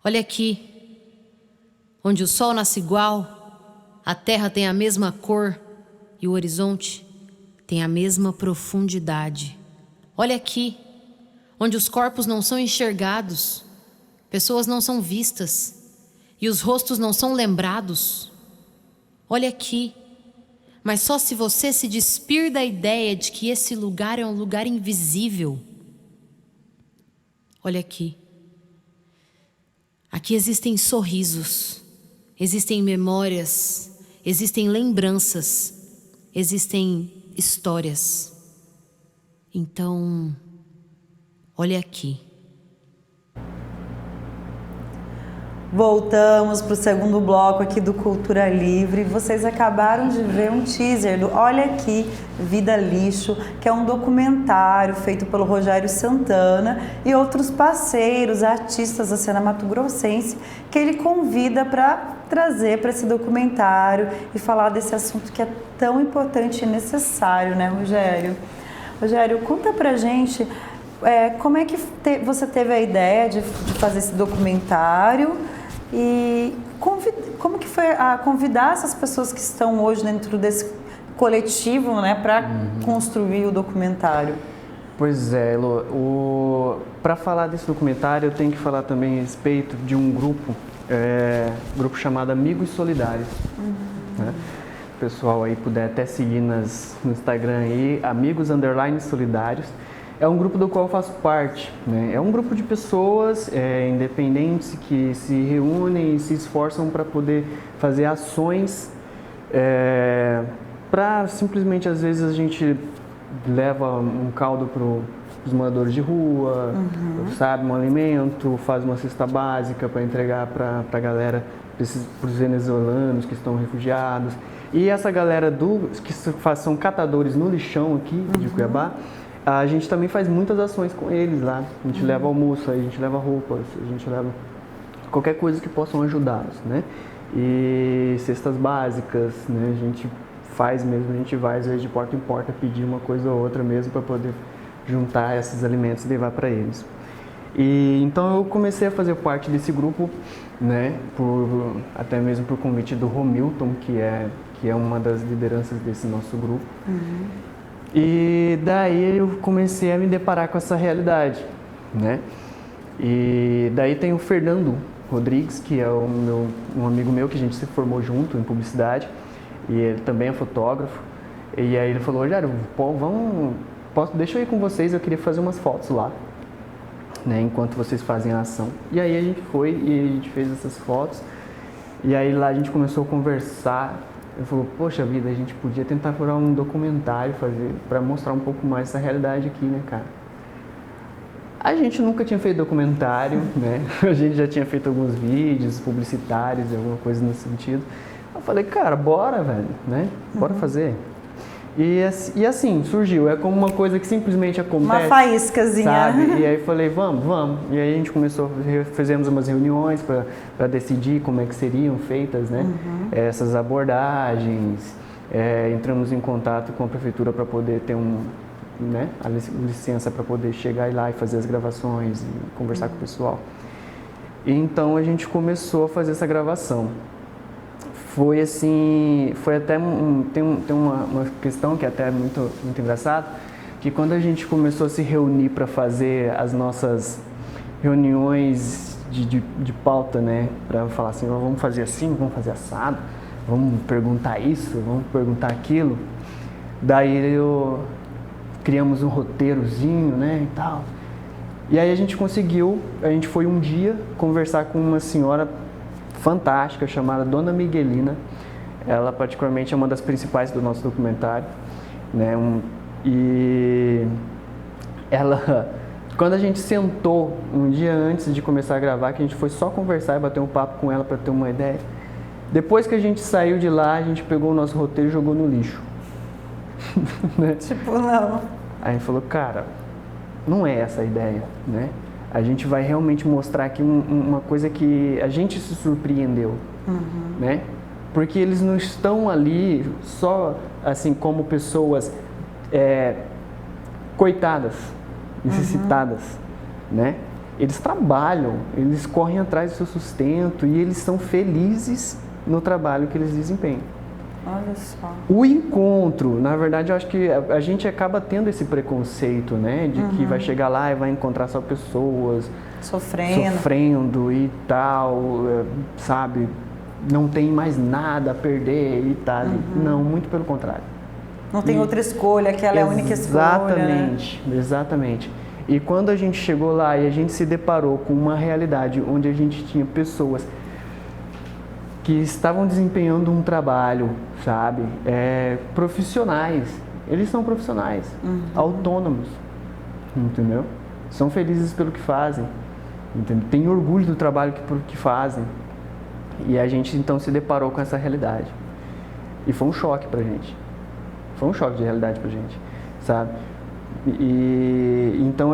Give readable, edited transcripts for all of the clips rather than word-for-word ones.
Olha aqui, onde o sol nasce igual, a terra tem a mesma cor e o horizonte tem a mesma profundidade. Olha aqui, onde os corpos não são enxergados, pessoas não são vistas e os rostos não são lembrados. Olha aqui, mas só se você se despir da ideia de que esse lugar é um lugar invisível. Olha aqui. Aqui existem sorrisos, existem memórias, existem lembranças, existem histórias. Então, olha aqui. Voltamos para o segundo bloco aqui do Cultura Livre. Vocês acabaram de ver um teaser do Olha Aqui, Vida Lixo, que é um documentário feito pelo Rogério Santana e outros parceiros, artistas da cena mato-grossense, que ele convida para trazer para esse documentário e falar desse assunto que é tão importante e necessário, né, Rogério? Rogério, conta pra gente como é que você teve a ideia de fazer esse documentário e como que foi convidar essas pessoas que estão hoje dentro desse coletivo, né, para construir o documentário? Pois é, Elô, para falar desse documentário eu tenho que falar também a respeito de um grupo chamado Amigos Solidários. Né? O pessoal aí puder até seguir no Instagram aí, Amigos_Solidários. É um grupo do qual eu faço parte, né? É um grupo de pessoas independentes que se reúnem e se esforçam para poder fazer ações para simplesmente, às vezes, a gente leva um caldo para os moradores de rua, sabe, um alimento, faz uma cesta básica para entregar para a galera, para os venezuelanos que estão refugiados. E essa galera que são catadores no lixão aqui de Cuiabá, a gente também faz muitas ações com eles lá. A gente leva almoço, a gente leva roupas, a gente leva qualquer coisa que possam ajudá-los, né? E cestas básicas, né? A gente faz mesmo, a gente vai às vezes de porta em porta pedir uma coisa ou outra mesmo para poder juntar esses alimentos e levar para eles. E então eu comecei a fazer parte desse grupo, né? Até mesmo por convite do Romilton, que é uma das lideranças desse nosso grupo. E daí eu comecei a me deparar com essa realidade, né? E daí tem o Fernando Rodrigues, que é um amigo meu que a gente se formou junto em publicidade, e ele também é fotógrafo. E aí ele falou: Rogério, deixa eu ir com vocês, eu queria fazer umas fotos lá, né? Enquanto vocês fazem a ação. E aí a gente foi e a gente fez essas fotos. E aí lá a gente começou a conversar. Ele falou: poxa vida, a gente podia tentar furar um documentário, para mostrar um pouco mais essa realidade aqui, né, cara? A gente nunca tinha feito documentário, né? A gente já tinha feito alguns vídeos publicitários, alguma coisa nesse sentido. Eu falei: cara, bora, velho, né? Bora fazer. E assim, surgiu. É como uma coisa que simplesmente acontece. Uma faíscazinha. Sabe? E aí falei: vamos. E aí a gente fizemos umas reuniões para decidir como é que seriam feitas, né? Essas abordagens. Entramos em contato com a prefeitura para poder ter a licença para poder chegar lá e fazer as gravações e conversar com o pessoal. E então a gente começou a fazer essa gravação. Foi assim, foi até tem uma questão que é até muito engraçado, que quando a gente começou a se reunir para fazer as nossas reuniões de pauta, né, para falar assim: vamos fazer assim, vamos fazer assado, vamos perguntar isso, vamos perguntar aquilo. Daí criamos um roteirozinho, né, e tal. E aí a gente foi um dia conversar com uma senhora fantástica chamada Dona Miguelina. Ela particularmente é uma das principais do nosso documentário, né? E ela, quando a gente sentou um dia antes de começar a gravar, que a gente foi só conversar e bater um papo com ela para ter uma ideia, depois que a gente saiu de lá, a gente pegou o nosso roteiro e jogou no lixo. Né? Tipo, não. Aí a gente falou: cara, não é essa a ideia, né? A gente vai realmente mostrar aqui uma coisa que a gente se surpreendeu, né? Porque eles não estão ali só assim como pessoas coitadas, necessitadas, né? eles trabalham, eles correm atrás do seu sustento e eles são felizes no trabalho que eles desempenham. Olha só. O encontro, na verdade, eu acho que a gente acaba tendo esse preconceito, né? De que vai chegar lá e vai encontrar só pessoas sofrendo e tal, sabe? Não tem mais nada a perder e tal. Não, muito pelo contrário. Não tem outra escolha, aquela é a única escolha. Exatamente, né? Exatamente. E quando a gente chegou lá e a gente se deparou com uma realidade onde a gente tinha pessoas que estavam desempenhando um trabalho, sabe, profissionais, eles são profissionais, autônomos, entendeu? São felizes pelo que fazem, entendeu? Têm orgulho do trabalho que fazem. E a gente então se deparou com essa realidade. E foi um choque pra gente. Foi um choque de realidade pra gente, sabe? E então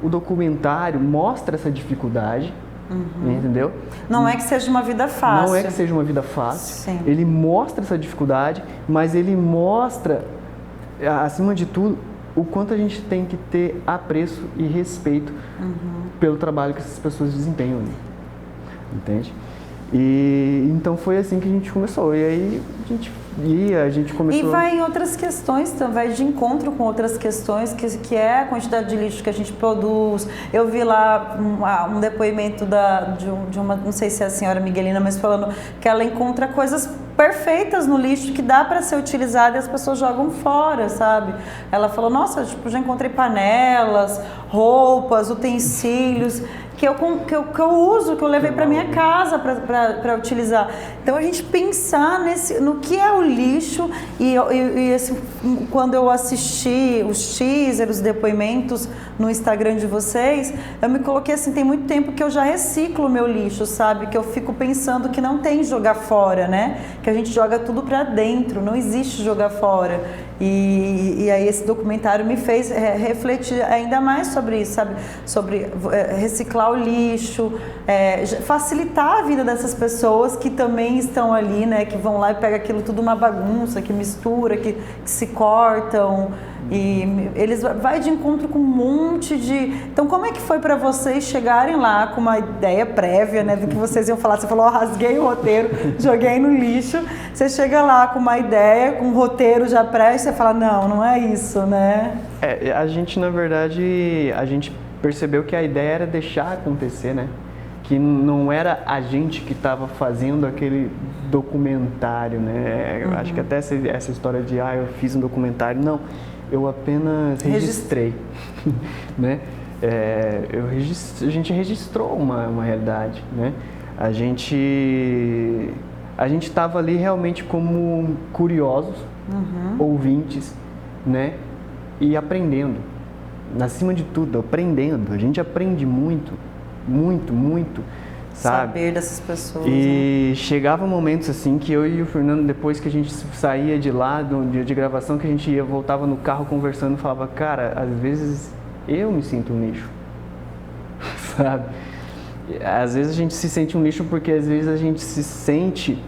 o documentário mostra essa dificuldade, entendeu? Não é que seja uma vida fácil. Não é que seja uma vida fácil. Sim. Ele mostra essa dificuldade, mas ele mostra, acima de tudo, o quanto a gente tem que ter apreço e respeito pelo trabalho que essas pessoas desempenham ali. Entende? E então foi assim que a gente começou. E aí a gente começou... E vai em outras questões também, vai de encontro com outras questões, que é a quantidade de lixo que a gente produz. Eu vi lá um depoimento de uma, não sei se é a senhora Miguelina, mas falando que ela encontra coisas perfeitas no lixo que dá para ser utilizada e as pessoas jogam fora, sabe? Ela falou, nossa, tipo, já encontrei panelas, roupas, utensílios que eu uso, que eu levei para minha casa para utilizar. Então a gente pensar no que é o lixo e quando eu assisti os teasers, os depoimentos no Instagram de vocês, eu me coloquei assim, tem muito tempo que eu já reciclo o meu lixo, sabe? Que eu fico pensando que não tem jogar fora, né? Que a gente joga tudo para dentro, não existe jogar fora. E aí esse documentário me fez refletir ainda mais sobre isso, sabe? Sobre reciclar o lixo, facilitar a vida dessas pessoas que também estão ali, né? Que vão lá e pegam aquilo tudo uma bagunça, que mistura, que se cortam. E eles vai de encontro com um monte de... Então, como é que foi para vocês chegarem lá com uma ideia prévia, né, do que vocês iam falar? Você falou, rasguei o roteiro, joguei no lixo. Você chega lá com uma ideia, com um roteiro já prévio, e você fala, não é isso, né? A gente, na verdade, a gente percebeu que a ideia era deixar acontecer, né? Que não era a gente que estava fazendo aquele documentário, né? Eu acho que até essa história de, eu fiz um documentário, não. Eu apenas registrei, né? A gente registrou uma realidade, né? A gente estava ali realmente como curiosos, ouvintes, né? E aprendendo, acima de tudo, aprendendo. A gente aprende muito, muito, muito, sabe? Saber dessas pessoas. E chegava momentos assim que eu e o Fernando, depois que a gente saía de lá, do dia de gravação, que a gente voltava no carro conversando, falava, cara, às vezes eu me sinto um lixo, sabe? Às vezes a gente se sente um lixo porque às vezes a gente se sente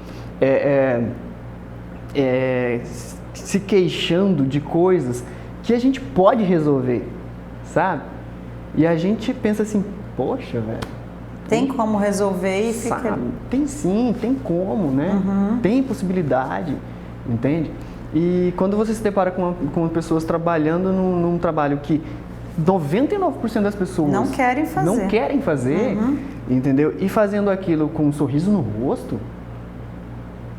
se queixando de coisas que a gente pode resolver, sabe? E a gente pensa assim, poxa, velho. Tem como resolver e fica... Tem sim, tem como, né? Tem possibilidade, entende? E quando você se depara com pessoas trabalhando num trabalho que 99% das pessoas não querem fazer, entendeu? E fazendo aquilo com um sorriso no rosto,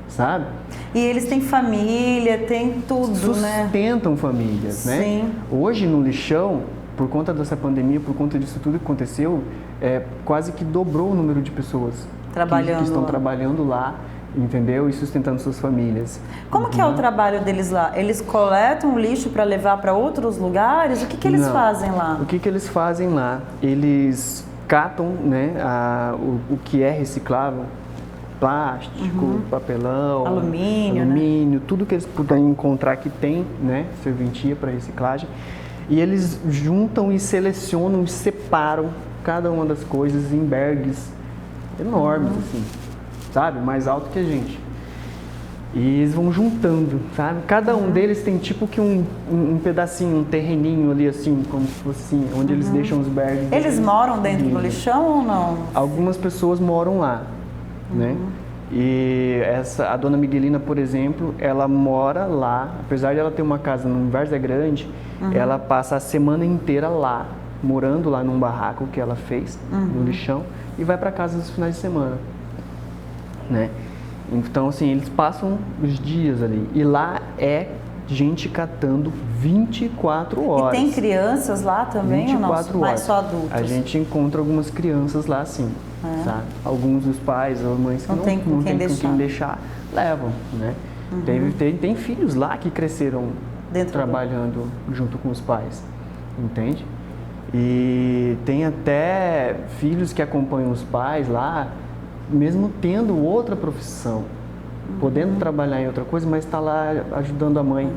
sabe? E eles têm família, têm tudo, né? Sustentam famílias, né? Sim. Hoje no lixão, por conta dessa pandemia, por conta disso tudo que aconteceu, quase que dobrou o número de pessoas que estão trabalhando lá, entendeu? E sustentando suas famílias. Como que é o trabalho deles lá? Eles coletam lixo para levar para outros lugares? O que eles fazem lá? O que eles fazem lá? Eles catam, né, o que é reciclável, plástico, papelão, alumínio, né? Tudo que eles puderem encontrar que tem, né, serventia para reciclagem. E eles juntam e selecionam e separam cada uma das coisas em bags enormes, assim, sabe? Mais alto que a gente. E eles vão juntando, sabe? Cada um deles tem tipo que um pedacinho, um terreninho ali assim, como se fosse assim, onde eles deixam os bags. Eles moram dentro do lixão ou não? Algumas pessoas moram lá, né? E a dona Miguelina, por exemplo, ela mora lá, apesar de ela ter uma casa no Várzea Grande, ela passa a semana inteira lá, morando lá num barraco que ela fez, no lixão, e vai para casa nos finais de semana, né? Então, assim, eles passam os dias ali. E lá é gente catando 24 horas. E tem crianças lá também 24 ou não? horas. Mas só adultos? A gente encontra algumas crianças lá, sim. Sabe? Alguns dos pais ou mães que não tem com quem deixar, levam, né? Tem filhos lá que cresceram trabalhando junto com os pais, entende? E tem até filhos que acompanham os pais lá, mesmo tendo outra profissão, podendo trabalhar em outra coisa, mas está lá ajudando a mãe,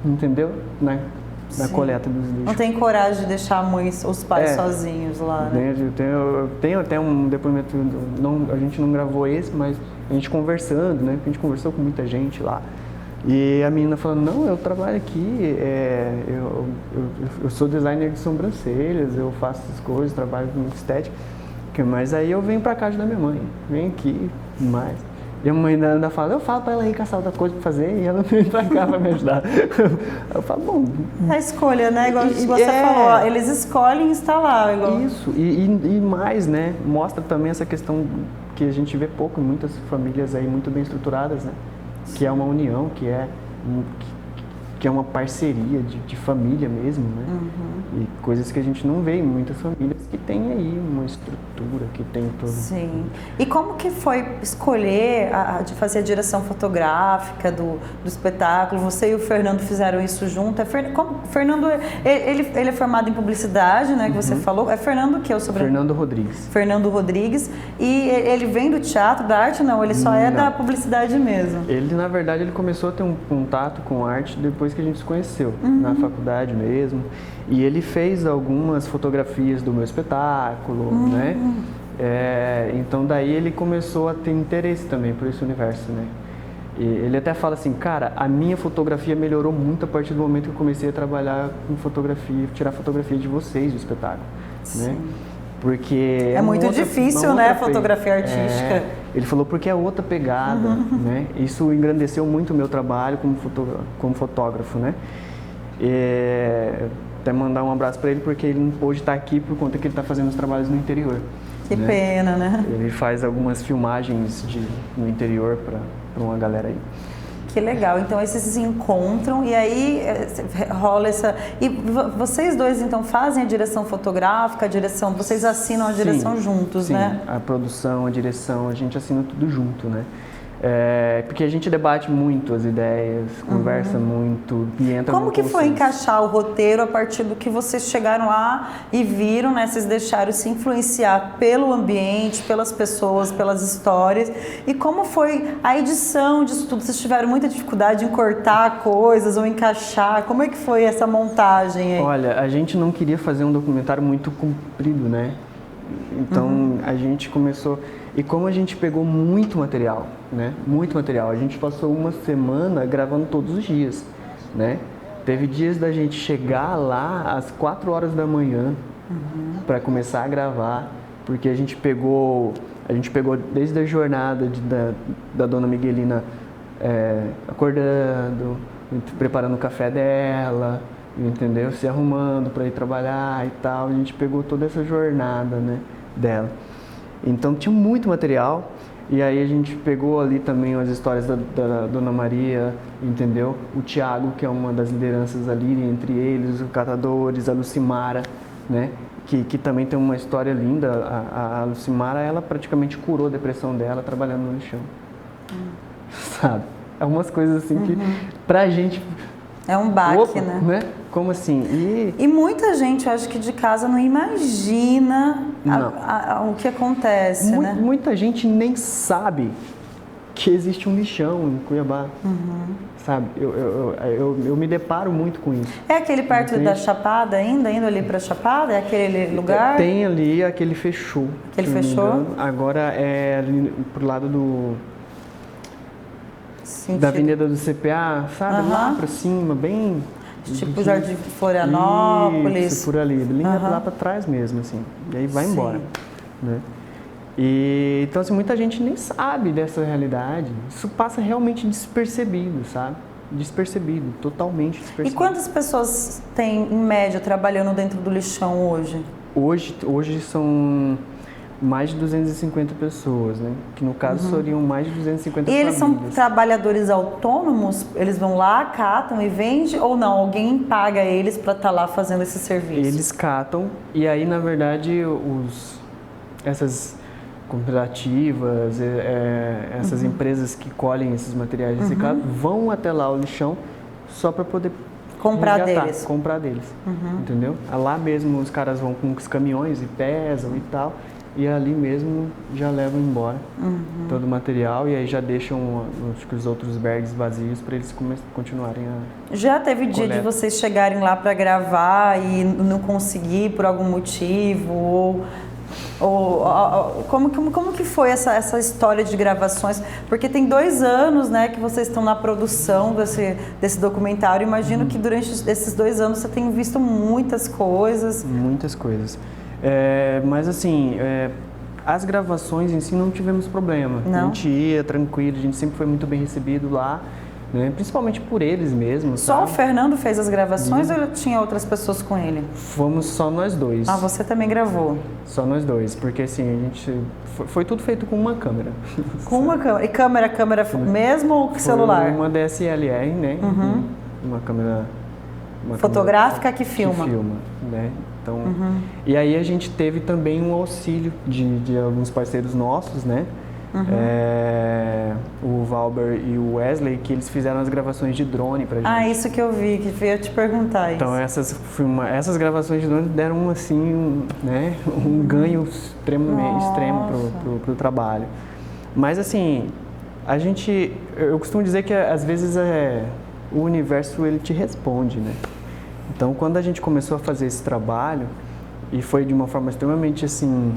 entendeu? Na coleta dos lixos. Não tem coragem de deixar os pais sozinhos lá, né? Eu tenho até um depoimento, a gente não gravou esse, mas a gente conversando, né? A gente conversou com muita gente lá. E a menina falando, não, eu trabalho aqui, eu sou designer de sobrancelhas, eu faço essas coisas, trabalho com estética. Mas aí eu venho pra casa da minha mãe, venho aqui, mais. E a mãe ainda fala, eu falo pra ela ir caçar outra coisa pra fazer e ela vem pra cá pra me ajudar. Eu falo, bom... A escolha, né? Igual você falou, eles escolhem estar lá. Igual... Isso, e mais, né? Mostra também essa questão que a gente vê pouco em muitas famílias aí muito bem estruturadas, né? Que é uma união, que é uma parceria de família mesmo, né? E coisas que a gente não vê em muitas famílias que tem aí uma estrutura, que tem todo... Sim. E como que foi escolher de fazer a direção fotográfica do espetáculo? Você e o Fernando fizeram isso junto. Fernando, ele é formado em publicidade, né? Que você falou. É Fernando que é o sobrenome? Fernando Rodrigues. Fernando Rodrigues. E ele vem do teatro, da arte? Não, ele só é da publicidade mesmo. Ele, na verdade, ele começou a ter um contato com arte depois que a gente se conheceu, na faculdade mesmo. E ele fez algumas fotografias do meu espetáculo, né? Então daí ele começou a ter interesse também por esse universo, né? E ele até fala assim, cara, a minha fotografia melhorou muito a partir do momento que eu comecei a trabalhar com fotografia, tirar fotografia de vocês do espetáculo, né? Porque é muito difícil, né, fotografia artística. Ele falou porque é outra pegada, né? Isso engrandeceu muito o meu trabalho como fotógrafo, né? Até mandar um abraço para ele porque ele não pôde estar aqui por conta que ele está fazendo os trabalhos no interior. Que pena, né? Ele faz algumas filmagens no interior para uma galera aí. Que legal, então esses se encontram e aí rola essa... E vocês dois então fazem a direção fotográfica, vocês assinam a direção juntos, né? Sim, a produção, a direção, a gente assina tudo junto, né? Porque a gente debate muito as ideias, conversa muito e entra no Como que foi encaixar o roteiro a partir do que vocês chegaram lá e viram, né? Vocês deixaram se influenciar pelo ambiente, pelas pessoas, pelas histórias. E como foi a edição disso tudo? Vocês tiveram muita dificuldade em cortar coisas ou encaixar? Como é que foi essa montagem aí? Olha, a gente não queria fazer um documentário muito comprido, né? Então a gente começou... E como a gente pegou muito material, né? Muito material. A gente passou uma semana gravando todos os dias, né? Teve dias da gente chegar lá às 4 horas da manhã para começar a gravar, porque a gente pegou desde a jornada da dona Miguelina acordando, preparando o café dela, entendeu? Se arrumando para ir trabalhar e tal. A gente pegou toda essa jornada, né, dela. Então tinha muito material e aí a gente pegou ali também as histórias da Dona Maria, entendeu? O Tiago, que é uma das lideranças ali, entre eles, os catadores, a Lucimara, né? Que também tem uma história linda. A Lucimara, ela praticamente curou a depressão dela trabalhando no lixão, sabe? É umas coisas assim que pra gente... É um baque, né? Como assim? E muita gente, eu acho que de casa não imagina o que acontece, né? Muita gente nem sabe que existe um lixão em Cuiabá, sabe? Eu me deparo muito com isso. É aquele perto da Chapada ainda? Indo ali pra Chapada? É aquele lugar? Tem ali, aquele fechou. Aquele fechou? Agora é ali pro lado do... Sentido. da Avenida do CPA, sabe? Lá pra cima, bem... Tipo Jardim Florianópolis. Isso, por ali, linha lá pra trás mesmo, assim. E aí vai embora, né? E, então, assim, muita gente nem sabe dessa realidade. Isso passa realmente despercebido, sabe? Despercebido, totalmente despercebido. E quantas pessoas tem, em média, trabalhando dentro do lixão hoje? Hoje são mais de 250 pessoas, né? Que no caso seriam mais de 250 E eles são famílias. trabalhadores autônomos? Eles vão lá, catam e vendem? Ou não? Alguém paga eles para estar lá fazendo esse serviço? Eles catam e aí, na verdade, essas cooperativas, essas empresas que colhem esses materiais reciclados vão até lá o lixão só para poder Comprar resgatar, deles. comprar deles, entendeu? Lá mesmo os caras vão com os caminhões e pesam e tal, e ali mesmo já levam embora todo o material e aí já deixam acho que os outros bags vazios para eles continuarem a... Já teve dia de coleta. vocês chegarem lá para gravar e não conseguir por algum motivo? Como que foi essa história de gravações? Porque tem 2 anos, né, que vocês estão na produção desse documentário. Imagino que durante esses 2 anos você tenha visto muitas coisas. Muitas coisas. Mas assim, as gravações em si não tivemos problema. Não? A gente ia tranquilo, a gente sempre foi muito bem recebido lá, né? Principalmente por eles mesmos. Só o sabe? Fernando fez as gravações ou tinha outras pessoas com ele? Fomos só nós dois. Ah, você também gravou? Só nós dois, porque assim, a gente... Foi tudo feito com uma câmera. Com uma câmera? E câmera mesmo ou celular? Foi uma DSLR, né? Uma câmera... Fotográfica que filma. Que filma, né? Então, e aí a gente teve também um auxílio de alguns parceiros nossos, né? O Valber e o Wesley, que eles fizeram as gravações de drone pra gente. Ah, isso que eu vi, que eu ia te perguntar isso. Então essas gravações de drone deram assim, né, um ganho extremo pro trabalho. Mas assim, eu costumo dizer que às vezes o universo ele te responde, né? Então quando a gente começou a fazer esse trabalho, e foi de uma forma extremamente assim,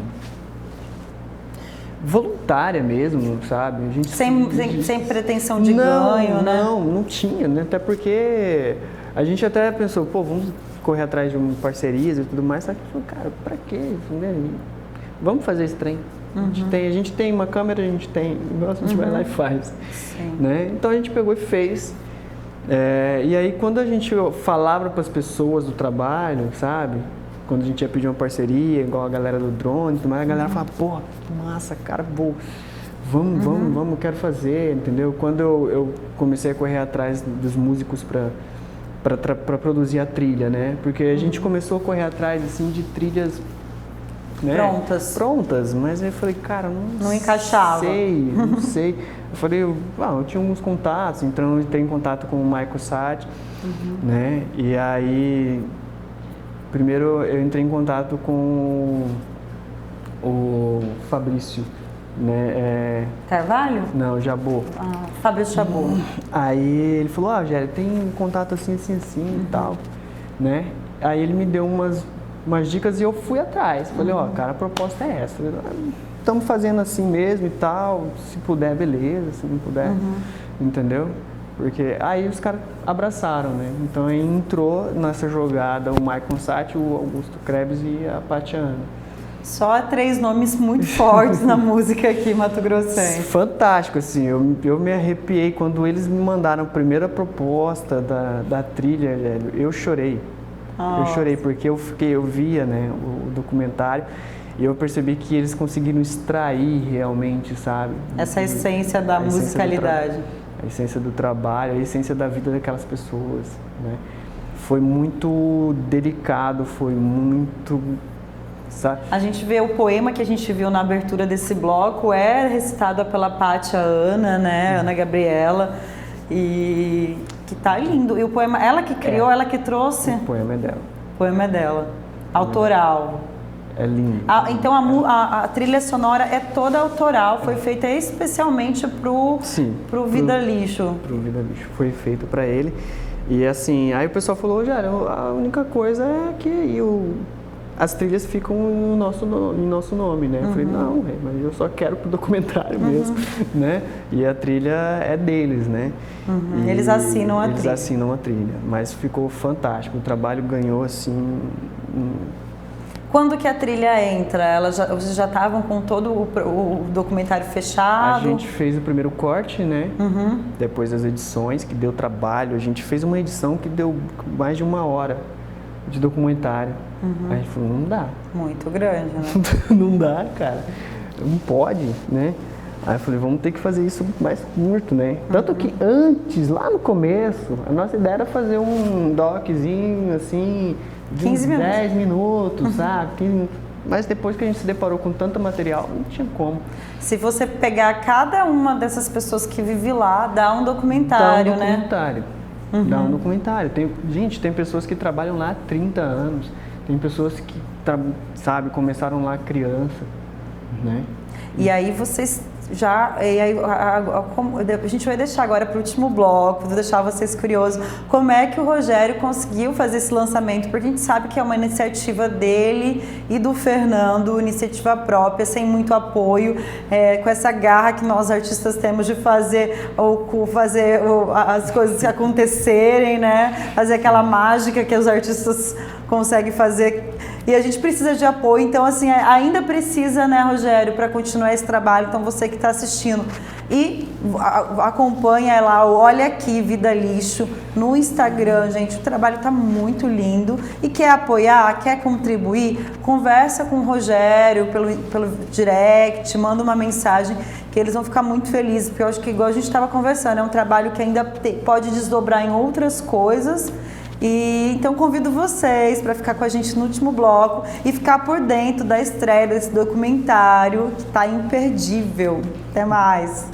voluntária mesmo, sabe? A gente Sem pretensão de ganho, né? Não tinha, né? Até porque a gente até pensou, pô, vamos correr atrás de parcerias e tudo mais, só que, cara, pra quê? Vamos fazer esse trem. A gente tem uma câmera, a gente vai lá e faz. Né? Então a gente pegou e fez. E aí quando a gente falava para as pessoas do trabalho, sabe? Quando a gente ia pedir uma parceria, igual a galera do drone e tudo mais, a galera falava, porra, massa, cara, boa, vamos, quero fazer, entendeu? Quando eu comecei a correr atrás dos músicos para produzir a trilha, né? Porque a gente começou a correr atrás, assim, de trilhas... Né? Prontas, mas aí eu falei, cara, não encaixava. Não sei. Eu falei, eu tinha alguns contatos, então eu entrei em contato com o Michael Sati, né? E aí... Primeiro eu entrei em contato com o Fabrício, né? Carvalho? Não, Jabô. Fabrício Jabô. Aí ele falou, Gério, tem um contato assim e tal, né? Aí ele me deu umas dicas e eu fui atrás. Falei, cara, a proposta é essa. Estamos fazendo assim mesmo e tal, se puder, beleza, se não puder, entendeu? Porque aí os caras abraçaram, né? Então aí entrou nessa jogada o Michael Sati, o Augusto Krebs e a Patiana. Só 3 nomes muito fortes na música aqui mato-grossense. Fantástico, assim, eu me arrepiei quando eles me mandaram a primeira proposta da trilha, velho. Eu chorei. Eu chorei porque eu via, né, o documentário e eu percebi que eles conseguiram extrair realmente, sabe? Essa essência da musicalidade. A essência do trabalho, a essência da vida daquelas pessoas, né? Foi muito delicado, foi muito... Sabe? A gente vê o poema que a gente viu na abertura desse bloco, recitado pela Pátia Ana, né? Ana Gabriela, e que tá lindo. E o poema, ela que criou, ela que trouxe? O poema é dela. O poema é dela. Autoral. É lindo. Então a trilha sonora é toda autoral, foi feita especialmente pro Vida Lixo. Pro Vida Lixo, foi feito para ele. E assim, aí o pessoal falou, a única coisa é que as trilhas ficam em nosso nome, né? Eu falei, não, mas eu só quero pro documentário mesmo, né? E a trilha é deles, né? E Eles assinam a eles trilha. assinam a trilha, mas ficou fantástico, o trabalho ganhou assim... Quando que a trilha entra? Vocês já estavam com todo o documentário fechado? A gente fez o primeiro corte, né? Depois das edições, que deu trabalho. A gente fez uma edição que deu mais de 1 hora de documentário. A gente falou, não dá. Muito grande, né? Não dá, cara. Não pode, né? Aí eu falei, vamos ter que fazer isso mais curto, né? Tanto que antes, lá no começo, a nossa ideia era fazer um doczinho, assim, de 15 minutos. 10 minutos, sabe? Mas depois que a gente se deparou com tanto material, não tinha como. Se você pegar cada uma dessas pessoas que vive lá, dá um documentário, né? Dá um documentário. Gente, tem pessoas que trabalham lá há 30 anos. Tem pessoas que, sabe, começaram lá criança, né? E aí vocês já... E aí, a gente vai deixar agora para o último bloco, vou deixar vocês curiosos. Como é que o Rogério conseguiu fazer esse lançamento? Porque a gente sabe que é uma iniciativa dele e do Fernando, iniciativa própria, sem muito apoio, com essa garra que nós artistas temos de fazer as coisas acontecerem, né? Fazer aquela mágica que os artistas conseguem fazer. E a gente precisa de apoio, então assim, ainda precisa, né, Rogério, para continuar esse trabalho. Então você que está assistindo e acompanha lá, olha aqui, Vida Lixo, no Instagram, gente, o trabalho está muito lindo. E quer apoiar, quer contribuir, conversa com o Rogério pelo direct, manda uma mensagem que eles vão ficar muito felizes, porque eu acho que, igual a gente estava conversando, é um trabalho que ainda pode desdobrar em outras coisas. E então convido vocês para ficar com a gente no último bloco e ficar por dentro da estreia desse documentário que está imperdível. Até mais!